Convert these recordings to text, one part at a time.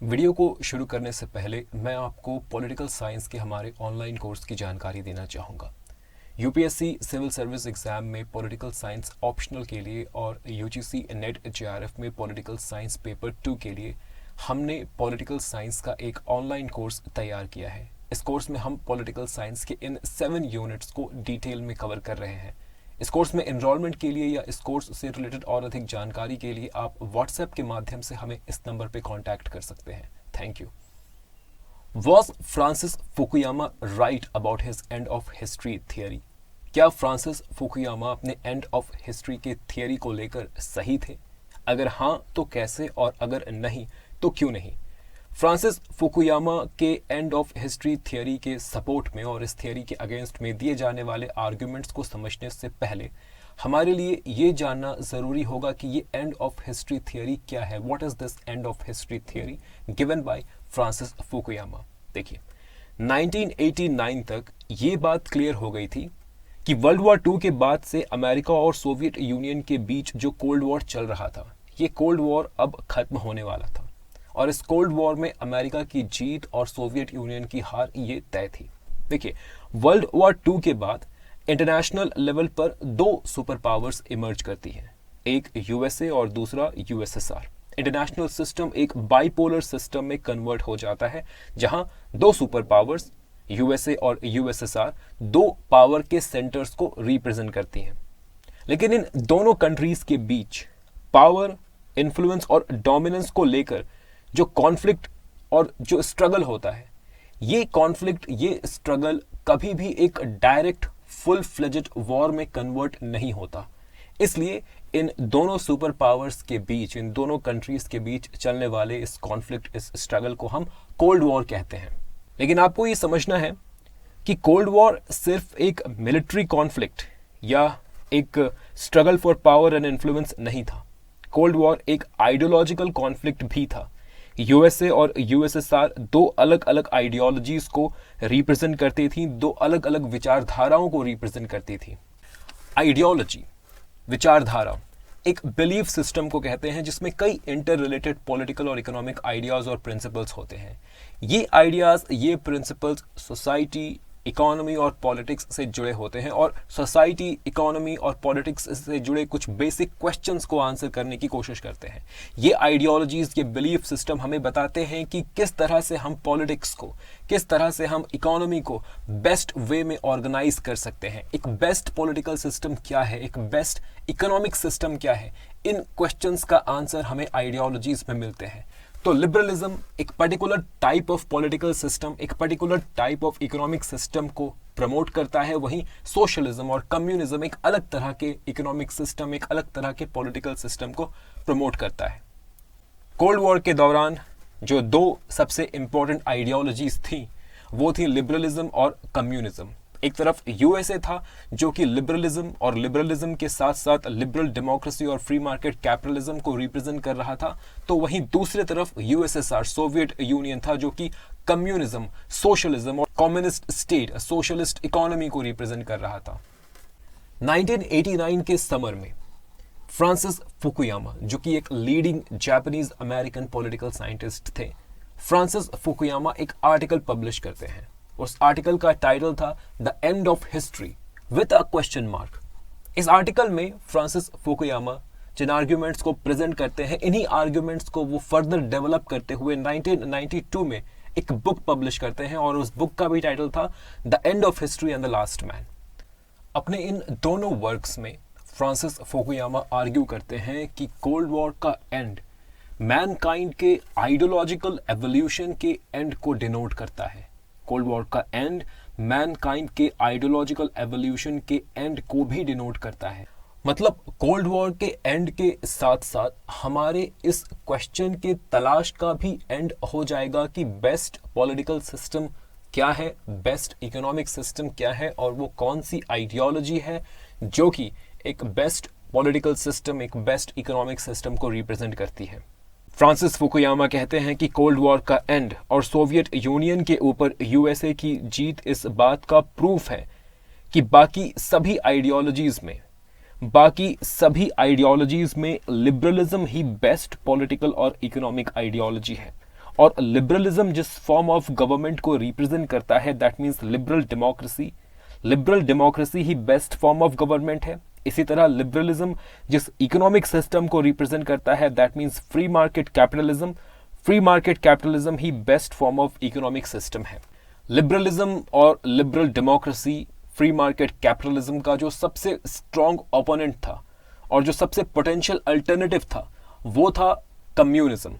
Video को शुरू करने से पहले मैं आपको पॉलिटिकल साइंस के हमारे ऑनलाइन कोर्स की जानकारी देना चाहूँगा। यूपीएससी सिविल सर्विस एग्ज़ाम में पॉलिटिकल साइंस ऑप्शनल के लिए और यूजीसी नेट जेआरएफ में पॉलिटिकल साइंस पेपर 2 के लिए हमने पॉलिटिकल साइंस का एक ऑनलाइन कोर्स तैयार किया है। इस कोर्स में हम पॉलिटिकल साइंस के इन 7 यूनिट्स को डिटेल में कवर कर रहे हैं। इस कोर्स में एनरोलमेंट के लिए या इस कोर्स से रिलेटेड और अधिक जानकारी के लिए आप व्हाट्सएप के माध्यम से हमें इस नंबर पर कॉन्टैक्ट कर सकते हैं। Thank you. Was Francis Fukuyama right about his and of history theory? क्या फ्रांसिस फुकुयामा अपने एंड ऑफ हिस्ट्री के थियरी को लेकर सही थे? अगर हाँ तो कैसे, और अगर नहीं तो क्यों नहीं? फ्रांसिस फुकुयामा के एंड ऑफ हिस्ट्री थियरी के सपोर्ट में और इस थियरी के अगेंस्ट में दिए जाने वाले आर्ग्यूमेंट्स को समझने से पहले हमारे लिए ये जानना ज़रूरी होगा कि ये एंड ऑफ हिस्ट्री थियरी क्या है। What is this and of history theory given by Francis Fukuyama? देखिए, 1989 तक ये बात क्लियर हो गई थी कि वर्ल्ड वॉर 2 के बाद से अमेरिका और सोवियत यूनियन के बीच जो कोल्ड वॉर चल रहा था, ये कोल्ड वॉर अब खत्म होने वाला था और इस कोल्ड वॉर में अमेरिका की जीत और सोवियत यूनियन की हार ये तय थी। देखिए, वर्ल्ड वॉर 2 के बाद इंटरनेशनल लेवल पर 2 सुपर पावर्स इमर्ज करती हैं, एक यूएसए और दूसरा यूएसएसआर। इंटरनेशनल सिस्टम एक बाइपोलर सिस्टम में कन्वर्ट हो जाता है जहां 2 सुपर पावर्स यूएसए और यूएसएसआर 2 पावर के सेंटर्स को रिप्रेजेंट करती हैं। लेकिन इन दोनों कंट्रीज के बीच पावर, इन्फ्लुएंस और डोमिनेंस को लेकर जो कॉन्फ्लिक्ट और जो स्ट्रगल होता है, ये कॉन्फ्लिक्ट, ये स्ट्रगल कभी भी एक डायरेक्ट फुल फ्लेजेड वॉर में कन्वर्ट नहीं होता। इसलिए इन दोनों सुपर पावर्स के बीच, इन दोनों कंट्रीज के बीच चलने वाले इस कॉन्फ्लिक्ट, इस स्ट्रगल को हम कोल्ड वॉर कहते हैं। लेकिन आपको ये समझना है कि कोल्ड वॉर सिर्फ एक मिलिट्री कॉन्फ्लिक्ट या एक struggle for power and influence नहीं था। कोल्ड वॉर एक आइडियोलॉजिकल कॉन्फ्लिक्ट भी था। यूएसए और यूएसएसआर 2 अलग अलग आइडियोलॉजीज को रिप्रेजेंट करती थी, 2 अलग अलग विचारधाराओं को रिप्रेजेंट करती थी। आइडियोलॉजी, विचारधारा, एक बिलीफ सिस्टम को कहते हैं जिसमें कई इंटर रिलेटेड पॉलिटिकल और इकोनॉमिक आइडियाज और प्रिंसिपल्स होते हैं। ये आइडियाज, ये प्रिंसिपल्स सोसाइटी, इकोनॉमी और पॉलिटिक्स से जुड़े होते हैं और सोसाइटी, इकोनॉमी और पॉलिटिक्स से जुड़े कुछ बेसिक क्वेश्चंस को आंसर करने की कोशिश करते हैं। ये आइडियोलॉजीज, ये बिलीफ सिस्टम हमें बताते हैं कि किस तरह से हम पॉलिटिक्स को, किस तरह से हम इकोनॉमी को बेस्ट वे में ऑर्गेनाइज कर सकते हैं। एक बेस्ट पॉलिटिकल सिस्टम क्या है, एक बेस्ट इकोनॉमिक सिस्टम क्या है, इन क्वेश्चंस का आंसर हमें आइडियोलॉजीज में मिलते हैं। तो लिबरलिज्म एक particular type of political system, एक particular type of economic system को प्रमोट करता है, वहीं सोशलिज्म और कम्युनिज्म एक अलग तरह के इकोनॉमिक सिस्टम, एक अलग तरह के पॉलिटिकल सिस्टम को प्रमोट करता है। कोल्ड वॉर के दौरान जो 2 सबसे इंपॉर्टेंट आइडियोलॉजीज थी वो थी लिबरलिज्म और कम्युनिज्म। एक तरफ यूएसए था जो कि लिबरलिज्म और लिबरलिज्म के साथ साथ लिबरल डेमोक्रेसी और फ्री मार्केट कैपिटलिज्म को रिप्रेजेंट कर रहा था, तो वहीं दूसरी तरफ यूएसएसआर, सोवियत यूनियन था जो कि कम्युनिज्म, सोशलिज्म और कम्युनिस्ट स्टेट, सोशलिस्ट इकोनॉमी को रिप्रेजेंट कर रहा था। 1989 के समर में फ्रांसिस फुकुयामा, जो कि एक leading Japanese American political scientist थे, फ्रांसिस फुकुयामा एक आर्टिकल पब्लिश करते हैं। उस आर्टिकल का टाइटल था the end of history with a question mark. इस आर्टिकल में फ्रांसिस फुकुयामा जिन आर्ग्यूमेंट्स को प्रेजेंट करते हैं, इन्हीं आर्ग्यूमेंट्स को वो फर्दर डेवलप करते हुए 1992 में एक बुक पब्लिश करते हैं और उस बुक का भी टाइटल था the end of history and the last man. अपने इन दोनों वर्क्स में फ्रांसिस फुकुयामा आर्ग्यू करते हैं कि कोल्ड वॉर का एंड मैनकाइंड के आइडियोलॉजिकल एवोल्यूशन के एंड को डिनोट करता है। कोल्ड वॉर का एंड मैनकाइंड के आइडियोलॉजिकल एवोल्यूशन के एंड को भी डिनोट करता है। मतलब कोल्ड वॉर के एंड के साथ साथ हमारे इस क्वेश्चन के तलाश का भी एंड हो जाएगा कि बेस्ट पॉलिटिकल सिस्टम क्या है, बेस्ट इकोनॉमिक सिस्टम क्या है और वो कौन सी आइडियोलॉजी है जो कि एक बेस्ट पॉलिटिकल सिस्टम, एक बेस्ट इकोनॉमिक सिस्टम को रिप्रेजेंट करती है। फ्रांसिस फुकुयामा कहते हैं कि कोल्ड वॉर का एंड और सोवियत यूनियन के ऊपर यूएसए की जीत इस बात का प्रूफ है कि बाकी सभी आइडियोलॉजीज में लिबरलिज्म ही बेस्ट पॉलिटिकल और इकोनॉमिक आइडियोलॉजी है और लिबरलिज्म जिस फॉर्म ऑफ गवर्नमेंट को रिप्रेजेंट करता है that means liberal democracy. Liberal democracy he best form of government है। इसी तरह लिबरलिज्म जिस इकोनॉमिक सिस्टम को रिप्रेजेंट करता है that means free market capitalism. Free market capitalism he best form of economic system है। लिबरलिज्म और liberal democracy, free market capitalism का जो सबसे स्ट्रॉन्ग ओपोनेंट था और जो सबसे पोटेंशियल अल्टरनेटिव था वो था कम्युनिज्म।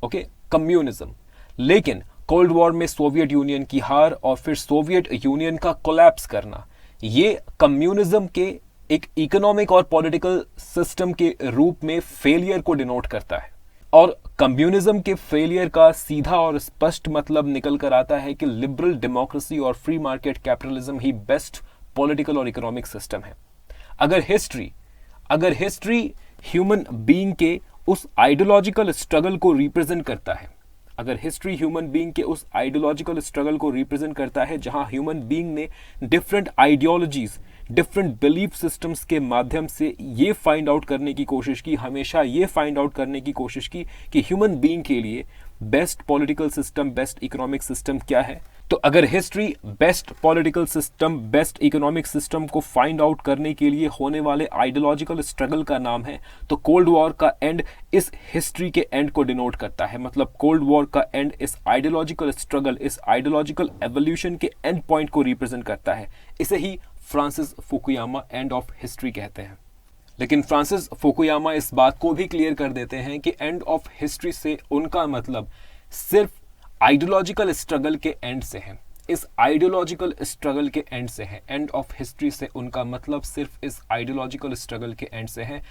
Okay, communism. लेकिन कोल्ड वॉर में सोवियत यूनियन की हार और फिर सोवियत यूनियन का कोलैप्स करना, ये कम्युनिज्म के एक इकोनॉमिक और पॉलिटिकल सिस्टम के रूप में फेलियर को डिनोट करता है। और कम्युनिज्म के फेलियर का सीधा और स्पष्ट मतलब निकल कर आता है कि लिबरल डेमोक्रेसी और फ्री मार्केट कैपिटलिज्म ही बेस्ट पॉलिटिकल और इकोनॉमिक सिस्टम है। अगर हिस्ट्री ह्यूमन बीइंग के उस आइडियोलॉजिकल स्ट्रगल को रिप्रेजेंट करता है, अगर हिस्ट्री ह्यूमन बीइंग के उस आइडियोलॉजिकल स्ट्रगल को रिप्रेजेंट करता है जहां ह्यूमन बीइंग ने different ideologies, different belief systems के माध्यम से ये फाइंड आउट करने की कोशिश की, हमेशा ये फाइंड आउट करने की कोशिश की कि ह्यूमन बीइंग के लिए best political system, best economic system क्या है। तो अगर history best political system, best economic system को फाइंड आउट करने के लिए होने वाले आइडियोलॉजिकल स्ट्रगल का नाम है, तो कोल्ड वॉर का एंड इस हिस्ट्री के एंड को डिनोट करता है। मतलब कोल्ड वॉर का एंड इस आइडियोलॉजिकल स्ट्रगल, इस आइडियोलॉजिकल एवोल्यूशन के एंड पॉइंट को रिप्रेजेंट करता है। इसे ही Francis Fukuyama end of history कहते हैं। लेकिन फ्रांसिस फुकुयामा इस बात को भी क्लियर कर देते हैं कि एंड ऑफ हिस्ट्री से उनका मतलब सिर्फ आइडियोलॉजिकल स्ट्रगल के एंड से है, इस आइडियोलॉजिकल स्ट्रगल के एंड से है। एंड ऑफ हिस्ट्री से उनका मतलब सिर्फ इस आइडियोलॉजिकल स्ट्रगल के एंड से है।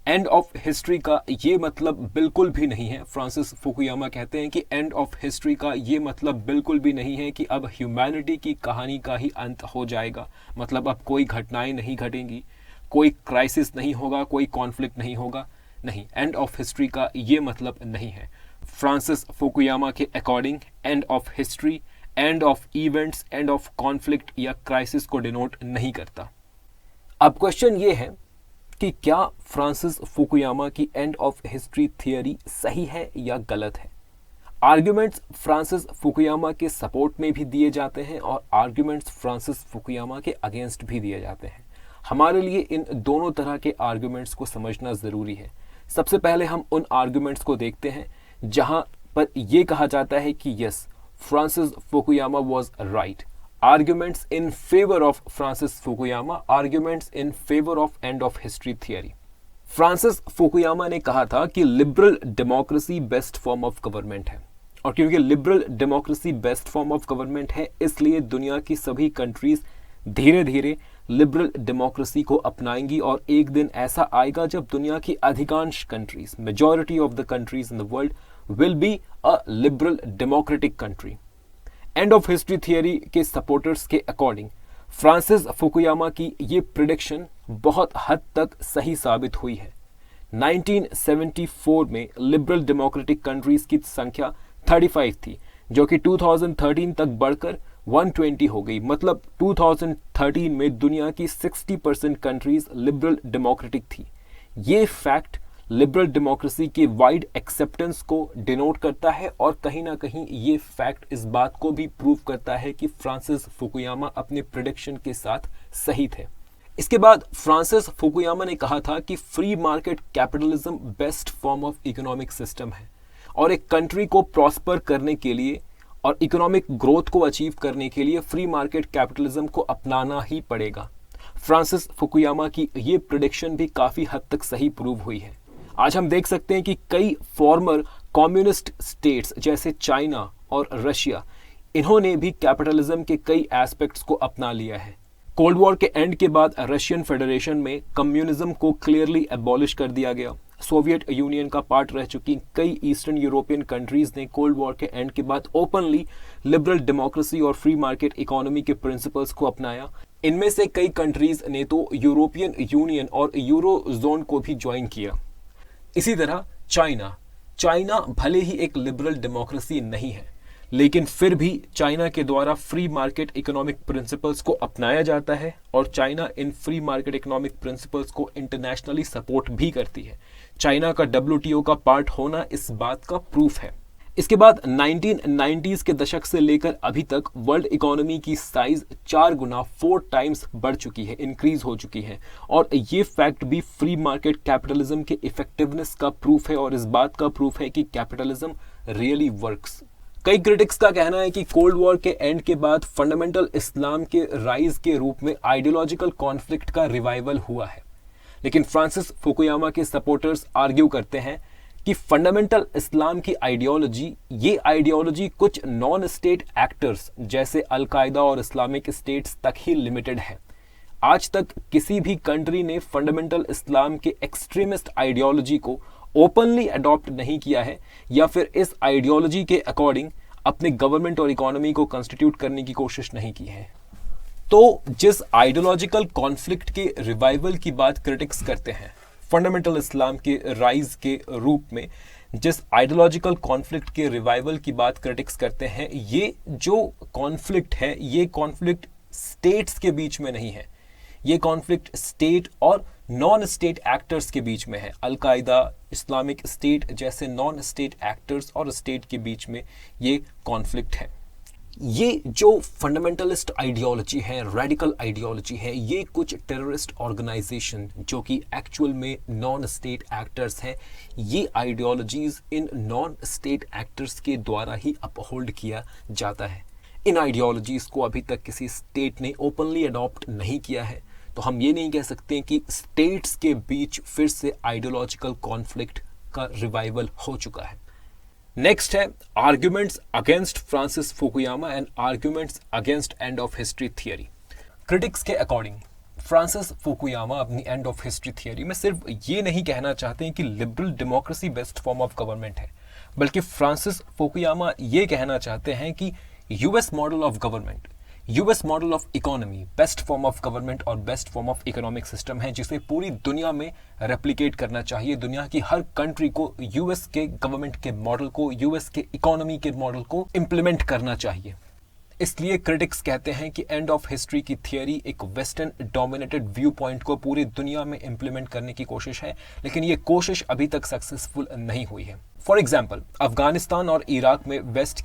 एंड ऑफ हिस्ट्री का ये मतलब बिल्कुल भी नहीं है। फ्रांसिस फुकुयामा कहते हैं कि एंड ऑफ हिस्ट्री का ये मतलब बिल्कुल भी नहीं है कि अब ह्यूमैनिटी की कहानी का ही अंत हो जाएगा, मतलब अब कोई घटनाएं नहीं घटेंगी, कोई क्राइसिस नहीं होगा, कोई कॉन्फ्लिक्ट नहीं होगा। नहीं, एंड ऑफ हिस्ट्री का ये मतलब नहीं है। फ्रांसिस फुकुयामा के according and of history end of events, end of conflict या क्राइसिस को डिनोट नहीं करता। अब क्वेश्चन ये है कि क्या फ्रांसिस फुकुयामा की एंड ऑफ हिस्ट्री थियरी सही है या गलत है। आर्ग्यूमेंट्स फ्रांसिस फुकुयामा के सपोर्ट में भी दिए जाते हैं और आर्ग्यूमेंट्स फ्रांसिस फुकुयामा के अगेंस्ट भी दिए जाते हैं। हमारे लिए इन दोनों तरह के आर्ग्यूमेंट्स को समझना ज़रूरी है। सबसे पहले हम उन आर्ग्यूमेंट्स को देखते हैं जहां पर यह कहा जाता है कि yes, Francis Fukuyama was right. Arguments in favour of Francis Fukuyama, arguments in favour of and of history theory. Francis Fukuyama ने कहा था कि liberal democracy best form of government है, और क्योंकि liberal democracy best form of government है इसलिए दुनिया की सभी कंट्रीज धीरे धीरे लिबरल डेमोक्रेसी को अपनाएंगी और एक दिन ऐसा आएगा जब दुनिया की अधिकांश countries, majority of the countries in the world will be a liberal democratic country. And of history theory के सपोर्टर्स के अकॉर्डिंग फ्रांसिस फुकुयामा की ये प्रिडिक्शन बहुत हद तक सही साबित हुई है। 1974 में लिबरल डेमोक्रेटिक कंट्रीज की संख्या 35 थी, जो कि 2013 तक बढ़कर 120 हो गई। मतलब 2013 में दुनिया की 60% कंट्रीज लिबरल डेमोक्रेटिक थी। ये फैक्ट लिबरल डेमोक्रेसी के वाइड एक्सेप्टेंस को डिनोट करता है और कहीं ना कहीं ये फैक्ट इस बात को भी प्रूव करता है कि फ्रांसिस फुकुयामा अपने प्रेडिक्शन के साथ सही थे। इसके बाद फ्रांसिस फुकुयामा ने कहा था कि free market capitalism best form of economic system है और एक कंट्री को प्रॉस्पर करने के लिए और इकोनॉमिक ग्रोथ को अचीव करने के लिए फ्री मार्केट कैपिटलिज्म को अपनाना ही पड़ेगा। फ्रांसिस फुकुयामा की ये प्रेडिक्शन भी काफ़ी हद तक सही प्रूव हुई है। आज हम देख सकते हैं कि कई फॉर्मर कम्युनिस्ट स्टेट्स जैसे चाइना और रशिया, इन्होंने भी कैपिटलिज्म के कई एस्पेक्ट्स को अपना लिया है। कोल्ड वॉर के एंड के बाद रशियन फेडरेशन में कम्युनिज्म को क्लियरली एबॉलिश कर दिया गया। सोवियत यूनियन का पार्ट रह चुकी कई ईस्टर्न यूरोपियन कंट्रीज ने कोल्ड वॉर के एंड के बाद ओपनली लिबरल डेमोक्रेसी और फ्री मार्केट इकोनॉमी के प्रिंसिपल्स को अपनाया। इनमें से कई कंट्रीज ने तो यूरोपियन यूनियन और यूरो जोन को भी ज्वाइन किया। इसी तरह चाइना भले ही एक लिबरल डेमोक्रेसी नहीं है, लेकिन फिर भी चाइना के द्वारा फ्री मार्केट इकोनॉमिक प्रिंसिपल्स को अपनाया जाता है और China in free market economic principles को इंटरनेशनली सपोर्ट भी करती है। चाइना का WTO का पार्ट होना इस बात का प्रूफ है। इसके बाद 1990s के दशक से लेकर अभी तक वर्ल्ड इकोनॉमी की साइज 4 गुना 4 टाइम्स बढ़ चुकी है, इंक्रीज हो चुकी है। और ये फैक्ट भी फ्री मार्केट कैपिटलिज्म के इफेक्टिवनेस का प्रूफ है और इस बात का प्रूफ है कि कैपिटलिज्म रियली वर्क्स। कई क्रिटिक्स का कहना है कि कोल्ड वॉर के एंड के बाद फंडामेंटल इस्लाम के राइज के रूप में आइडियोलॉजिकल कॉन्फ्लिक्ट का रिवाइवल हुआ है, लेकिन फ्रांसिस फुकुयामा के सपोर्टर्स आर्ग्यू करते हैं कि फंडामेंटल इस्लाम की आइडियोलॉजी कुछ नॉन स्टेट एक्टर्स जैसे अलकायदा और इस्लामिक स्टेट्स तक ही लिमिटेड है। आज तक किसी भी कंट्री ने फंडामेंटल इस्लाम के एक्सट्रीमिस्ट आइडियोलॉजी को ओपनली अडॉप्ट नहीं किया है या फिर इस आइडियोलॉजी के अकॉर्डिंग अपने गवर्नमेंट और इकोनॉमी को कंस्टिट्यूट करने की कोशिश नहीं की है। तो जिस आइडियोलॉजिकल कॉन्फ्लिक्ट के रिवाइवल की बात क्रिटिक्स करते हैं, फंडामेंटल इस्लाम के राइज के रूप में जिस आइडियोलॉजिकल कॉन्फ्लिक्ट के रिवाइवल की बात क्रिटिक्स करते हैं, ये जो कॉन्फ्लिक्ट है ये कॉन्फ्लिक्ट स्टेट्स के बीच में नहीं है, ये कॉन्फ्लिक्ट स्टेट और नॉन स्टेट एक्टर्स के बीच में है। अलकायदा, इस्लामिक स्टेट जैसे नॉन स्टेट एक्टर्स और स्टेट के बीच में ये कॉन्फ्लिक्ट है। ये जो फंडामेंटलिस्ट आइडियोलॉजी है, रेडिकल आइडियोलॉजी है, ये कुछ टेररिस्ट ऑर्गेनाइजेशन जो कि एक्चुअल में नॉन स्टेट एक्टर्स हैं, ये ideologies in non state actors के द्वारा ही अपहोल्ड किया जाता है। इन आइडियोलॉजीज को अभी तक किसी स्टेट ने ओपनली अडॉप्ट नहीं किया है, तो हम ये नहीं कह सकते कि स्टेट्स के बीच फिर से आइडियोलॉजिकल कॉन्फ्लिक्ट का रिवाइवल हो चुका है। नेक्स्ट है arguments against Francis Fukuyama and arguments against end of history theory. Critics के अकॉर्डिंग फ्रांसिस फुकुयामा अपनी एंड ऑफ हिस्ट्री थियरी में सिर्फ ये नहीं कहना चाहते हैं कि liberal democracy best form of government है, बल्कि फ्रांसिस फुकुयामा ये कहना चाहते हैं कि US model of government, US model of economy best form of government और best form of economic system है, जिसे पूरी दुनिया में रेप्लिकेट करना चाहिए। दुनिया की हर कंट्री को यूएस के गवर्नमेंट के मॉडल को, यूएस के इकोनॉमी के मॉडल को इम्प्लीमेंट करना चाहिए। इसलिए क्रिटिक्स कहते हैं कि एंड ऑफ हिस्ट्री की थियरी एक वेस्टर्न डोमिनेटेड व्यू पॉइंट को पूरी दुनिया में इम्प्लीमेंट करने की कोशिश है, लेकिन ये कोशिश अभी तक सक्सेसफुल नहीं हुई है। फॉर एग्जाम्पल, अफगानिस्तान और इराक में वेस्ट